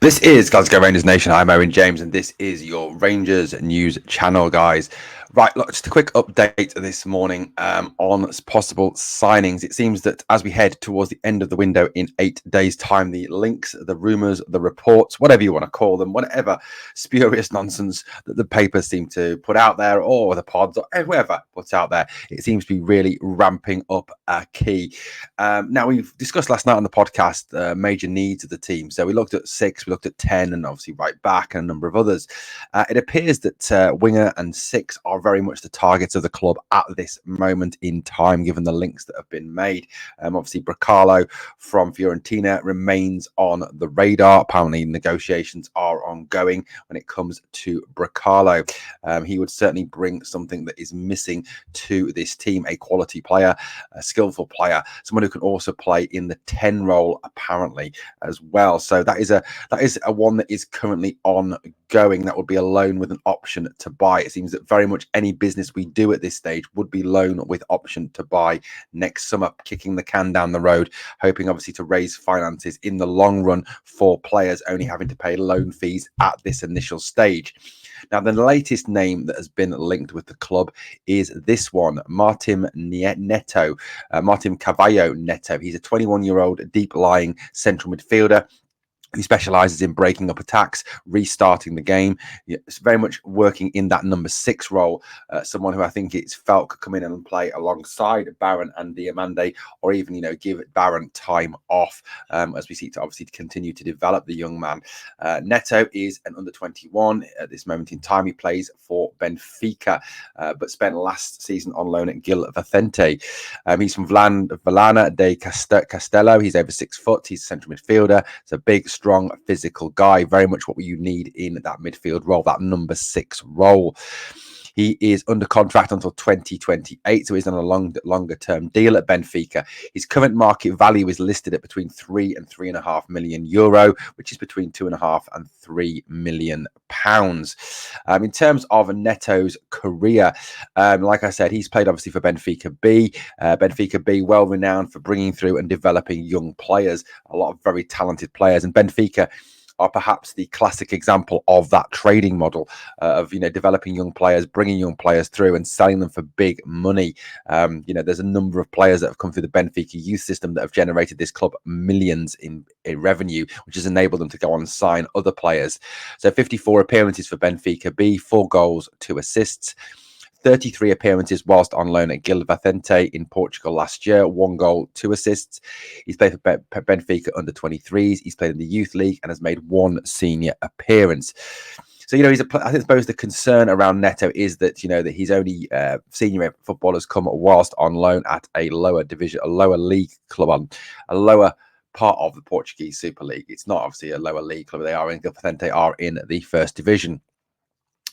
This is Glasgow Rangers Nation. I'm Owen James, and this is your Rangers news channel, guys. Right, look, just a quick update this morning on possible signings. It seems that as we head towards the end of the window in 8 days' time, the links, the rumours, the reports, whatever you want to call them, whatever spurious nonsense that the papers seem to put out there, or the pods, or whoever puts out there, it seems to be really ramping up a key. Now, we've discussed last night on the podcast major needs of the team. So we looked at 6, we looked at 10, and obviously right back and a number of others. It appears that winger and 6 are very much the targets of the club at this moment in time, given the links that have been made. Obviously, Brekalo from Fiorentina remains on the radar. Apparently, negotiations are ongoing when it comes to Brekalo. He would certainly bring something that is missing to this team: a quality player, a skillful player, someone who can also play in the 10 role, apparently, as well. So that is a one that is currently ongoing. That would be a loan with an option to buy. It seems that very much any business we do at this stage would be loan with option to buy next summer, kicking the can down the road, hoping obviously to raise finances in the long run for players only having to pay loan fees at this initial stage. Now, the latest name that has been linked with the club is this one, Martim Neto, Martim Career Neto. He's a 21-year-old deep-lying central midfielder who specialises in breaking up attacks, restarting the game. It's very much working in that number 6 role. Someone who I think it's felt could come in and play alongside Barron and Diamande, or even, give Barron time off as we seek to obviously continue to develop the young man. Neto is an under-21 at this moment in time. He plays for Benfica, but spent last season on loan at Gil Vicente. He's from Viana de Castelo. He's over 6 foot. He's a central midfielder. It's a big, strong, physical guy, very much what you need in that midfield role, that number 6 role. He is under contract until 2028, so he's on a longer term deal at Benfica. His current market value is listed at between 3 and 3.5 million euro, which is between 2.5 and 3 million pounds. In terms of Neto's career, like I said, he's played obviously for Benfica B. Benfica B, well renowned for bringing through and developing young players, a lot of very talented players, and Benfica are perhaps the classic example of that trading model of developing young players, bringing young players through and selling them for big money. There's a number of players that have come through the Benfica youth system that have generated this club millions in revenue, which has enabled them to go on and sign other players. So 54 appearances for Benfica B, 4 goals, 2 assists. 33 appearances whilst on loan at Gil Vicente in Portugal last year, 1 goal, 2 assists. He's played for Benfica under 23s. He's played in the youth league and has made 1 senior appearance. So, I suppose the concern around Neto is that, that he's only senior footballers come whilst on loan at a lower division, a lower league club, on a lower part of the Portuguese Super League. It's not obviously a lower league club. They are in Gil Vicente, are in the first division.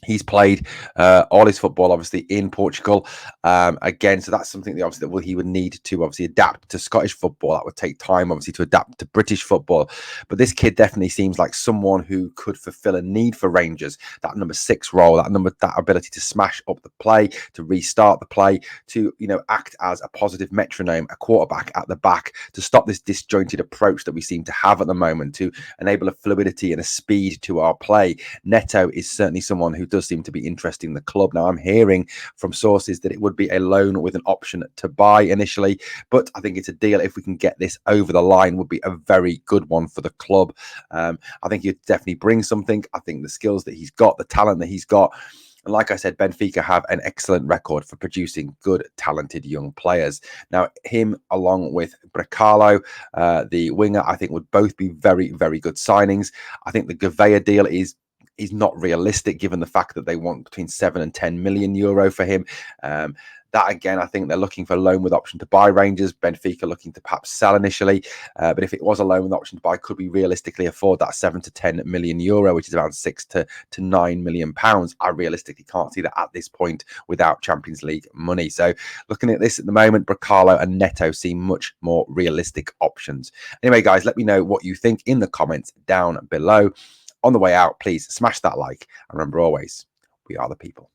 He's played all his football, obviously, in Portugal. Again, so that's something that he would need to obviously adapt to Scottish football. That would take time, obviously, to adapt to British football. But this kid definitely seems like someone who could fulfill a need for Rangers. That number 6 role, that ability to smash up the play, to restart the play, to act as a positive metronome, a quarterback at the back, to stop this disjointed approach that we seem to have at the moment, to enable a fluidity and a speed to our play. Neto is certainly someone who does seem to be interesting the club. Now, I'm hearing from sources that it would be a loan with an option to buy initially, but I think it's a deal. If we can get this over the line, would be a very good one for the club. I think he'd definitely bring something. I think the skills that he's got, the talent that he's got, and like I said, Benfica have an excellent record for producing good, talented young players. Now, him along with Brekalo, the winger, I think would both be very, very good signings. I think the Gouveia deal is not realistic, given the fact that they want between 7 and 10 million euro for him. That again, I think they're looking for a loan with option to buy Rangers. Benfica looking to perhaps sell initially, but if it was a loan with option to buy, could we realistically afford that 7 to 10 million euro, which is around 6 to 9 million pounds? I realistically can't see that at this point without Champions League money. So looking at this at the moment, Brekalo and Neto seem much more realistic options. Anyway, guys, let me know what you think in the comments down below. On the way out, please smash that like, and remember always, we are the people.